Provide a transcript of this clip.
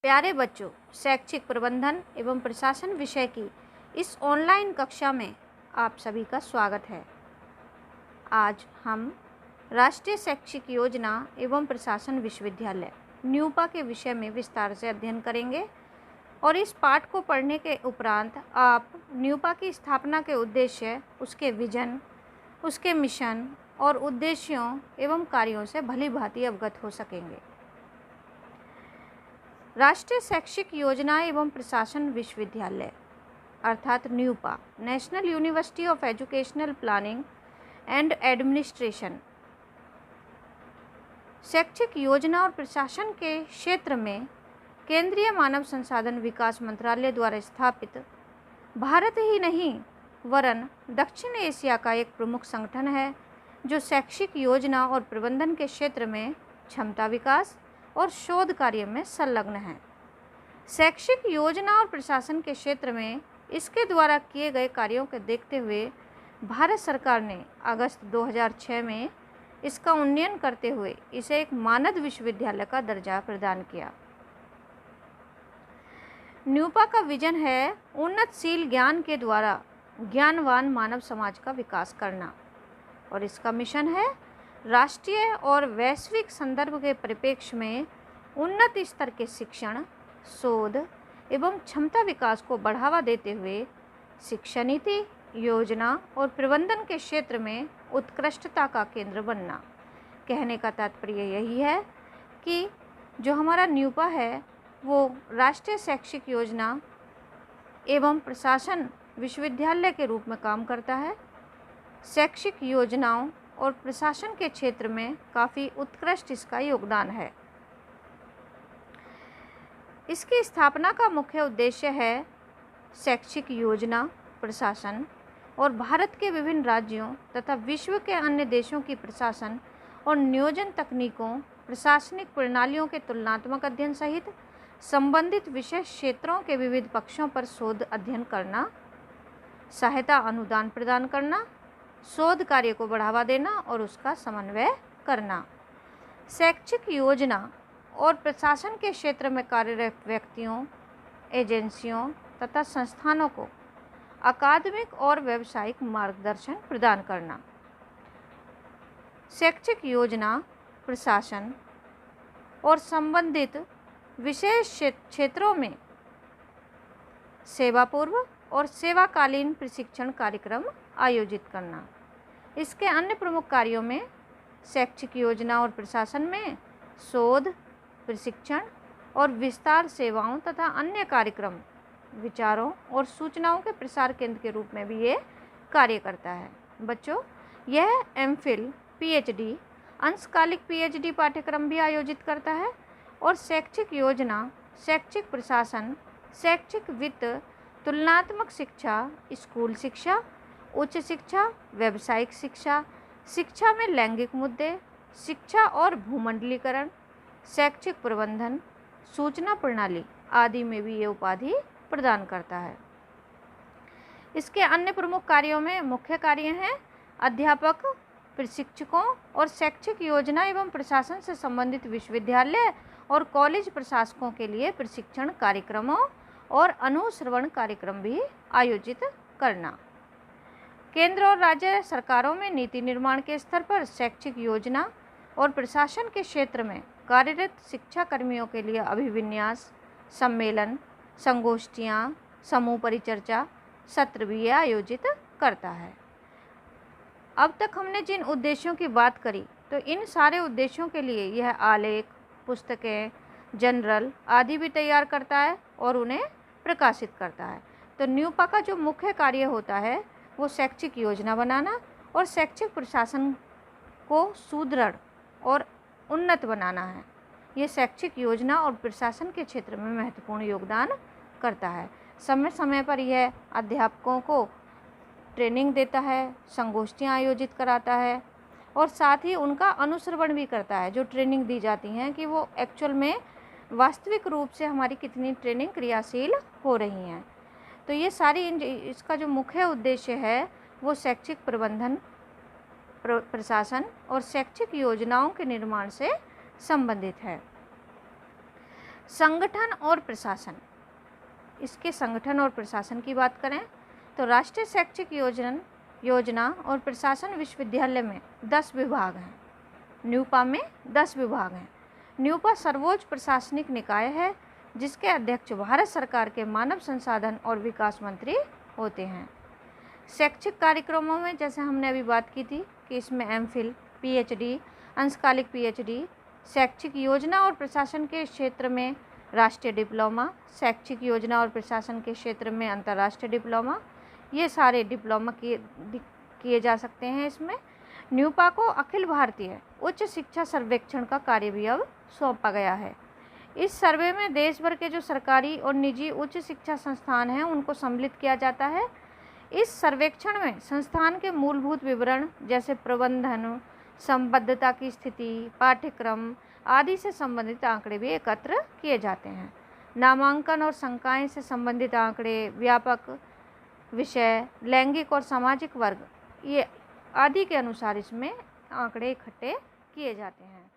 प्यारे बच्चों, शैक्षिक प्रबंधन एवं प्रशासन विषय की इस ऑनलाइन कक्षा में आप सभी का स्वागत है। आज हम राष्ट्रीय शैक्षिक योजना एवं प्रशासन विश्वविद्यालय न्यूपा के विषय में विस्तार से अध्ययन करेंगे और इस पाठ को पढ़ने के उपरांत आप न्यूपा की स्थापना के उद्देश्य, उसके विजन, उसके मिशन और उद्देश्यों एवं कार्यों से भली भांति अवगत हो सकेंगे। राष्ट्रीय शैक्षिक योजना एवं प्रशासन विश्वविद्यालय अर्थात NUEPA, national university of educational planning and administration, शैक्षिक योजना और प्रशासन के क्षेत्र में केंद्रीय मानव संसाधन विकास मंत्रालय द्वारा स्थापित भारत ही नहीं वरन दक्षिण एशिया का एक प्रमुख संगठन है जो शैक्षिक योजना और प्रबंधन के क्षेत्र में क्षमता विकास और शोध कार्य में संलग्न है। शैक्षिक योजना और प्रशासन के क्षेत्र में इसके द्वारा किए गए कार्यों को देखते हुए भारत सरकार ने अगस्त 2006 में इसका उन्नयन करते हुए इसे एक मानद विश्वविद्यालय का दर्जा प्रदान किया। न्यूपा का विजन है उन्नतशील ज्ञान के द्वारा ज्ञानवान मानव समाज का विकास करना और इसका मिशन है राष्ट्रीय और वैश्विक संदर्भ के परिप्रेक्ष्य में उन्नत स्तर के शिक्षण, शोध एवं क्षमता विकास को बढ़ावा देते हुए शिक्षा नीति, योजना और प्रबंधन के क्षेत्र में उत्कृष्टता का केंद्र बनना। कहने का तात्पर्य यही है कि जो हमारा न्यूपा है वो राष्ट्रीय शैक्षिक योजना एवं प्रशासन विश्वविद्यालय के रूप में काम करता है। शैक्षिक योजनाओं और प्रशासन के क्षेत्र में काफ़ी उत्कृष्ट इसका योगदान है। इसकी स्थापना का मुख्य उद्देश्य है शैक्षिक योजना, प्रशासन और भारत के विभिन्न राज्यों तथा विश्व के अन्य देशों की प्रशासन और नियोजन तकनीकों, प्रशासनिक प्रणालियों के तुलनात्मक अध्ययन सहित संबंधित विशेष क्षेत्रों के विविध पक्षों पर शोध अध्ययन करना, सहायता अनुदान प्रदान करना, शोध कार्य को बढ़ावा देना और उसका समन्वय करना। शैक्षिक योजना और प्रशासन के क्षेत्र में कार्यरत व्यक्तियों, एजेंसियों तथा संस्थानों को अकादमिक और व्यावसायिक मार्गदर्शन प्रदान करना। शैक्षिक योजना, प्रशासन और संबंधित विशेष क्षेत्रों में सेवा पूर्व और सेवाकालीन प्रशिक्षण कार्यक्रम आयोजित करना। इसके अन्य प्रमुख कार्यों में शैक्षिक योजना और प्रशासन में शोध, प्रशिक्षण और विस्तार सेवाओं तथा अन्य कार्यक्रम, विचारों और सूचनाओं के प्रसार केंद्र के रूप में भी ये कार्य करता है। बच्चों, यह एमफिल, पीएचडी, अंशकालिक पीएचडी पाठ्यक्रम भी आयोजित करता है और शैक्षिक योजना, शैक्षिक प्रशासन, शैक्षिक वित्त, तुलनात्मक शिक्षा, स्कूल शिक्षा, उच्च शिक्षा, व्यावसायिक शिक्षा, शिक्षा में लैंगिक मुद्दे, शिक्षा और भूमंडलीकरण, शैक्षिक प्रबंधन, सूचना प्रणाली आदि में भी ये उपाधि प्रदान करता है। इसके अन्य प्रमुख कार्यों में मुख्य कार्य हैं अध्यापक, प्रशिक्षकों और शैक्षिक योजना एवं प्रशासन से संबंधित विश्वविद्यालय और कॉलेज प्रशासकों के लिए प्रशिक्षण कार्यक्रमों और अनुश्रवण कार्यक्रम भी आयोजित करना। केंद्र और राज्य सरकारों में नीति निर्माण के स्तर पर शैक्षिक योजना और प्रशासन के क्षेत्र में कार्यरत शिक्षा कर्मियों के लिए अभिविन्यास, सम्मेलन, संगोष्ठियाँ, समूह परिचर्चा, सत्र भी आयोजित करता है। अब तक हमने जिन उद्देश्यों की बात करी तो इन सारे उद्देश्यों के लिए यह आलेख, पुस्तकें, जनरल आदि भी तैयार करता है और उन्हें प्रकाशित करता है। तो न्यूपा का जो मुख्य कार्य होता है वो शैक्षिक योजना बनाना और शैक्षिक प्रशासन को सुदृढ़ और उन्नत बनाना है। ये शैक्षिक योजना और प्रशासन के क्षेत्र में महत्वपूर्ण योगदान करता है। समय समय पर यह अध्यापकों को ट्रेनिंग देता है, संगोष्ठियाँ आयोजित कराता है और साथ ही उनका अनुश्रवण भी करता है। जो ट्रेनिंग दी जाती हैं कि वो एक्चुअल में वास्तविक रूप से हमारी कितनी ट्रेनिंग क्रियाशील हो रही हैं। तो ये सारी इसका जो मुख्य उद्देश्य है वो शैक्षिक प्रबंधन, प्रशासन और शैक्षिक योजनाओं के निर्माण से संबंधित है। संगठन और प्रशासन, इसके संगठन और प्रशासन की बात करें तो राष्ट्रीय शैक्षिक योजना और प्रशासन विश्वविद्यालय में 10 विभाग हैं। न्यूपा में 10 विभाग हैं। न्यूपा सर्वोच्च प्रशासनिक निकाय है जिसके अध्यक्ष भारत सरकार के मानव संसाधन और विकास मंत्री होते हैं। शैक्षिक कार्यक्रमों में जैसे हमने अभी बात की थी कि इसमें एमफिल, पीएचडी, अंशकालिक पीएचडी, शैक्षिक योजना और प्रशासन के क्षेत्र में राष्ट्रीय डिप्लोमा, शैक्षिक योजना और प्रशासन के क्षेत्र में अंतर्राष्ट्रीय डिप्लोमा, ये सारे डिप्लोमा किए जा सकते हैं इसमें। न्यूपा को अखिल भारतीय उच्च शिक्षा सर्वेक्षण का कार्य भी अब सौंपा गया है। इस सर्वे में देश भर के जो सरकारी और निजी उच्च शिक्षा संस्थान हैं उनको सम्मिलित किया जाता है। इस सर्वेक्षण में संस्थान के मूलभूत विवरण जैसे प्रबंधन, संबद्धता की स्थिति, पाठ्यक्रम आदि से संबंधित आंकड़े भी एकत्र किए जाते हैं। नामांकन और संकाय से संबंधित आंकड़े, व्यापक विषय, लैंगिक और सामाजिक वर्ग, ये आदि के अनुसार इसमें आंकड़े इकट्ठे किए जाते हैं।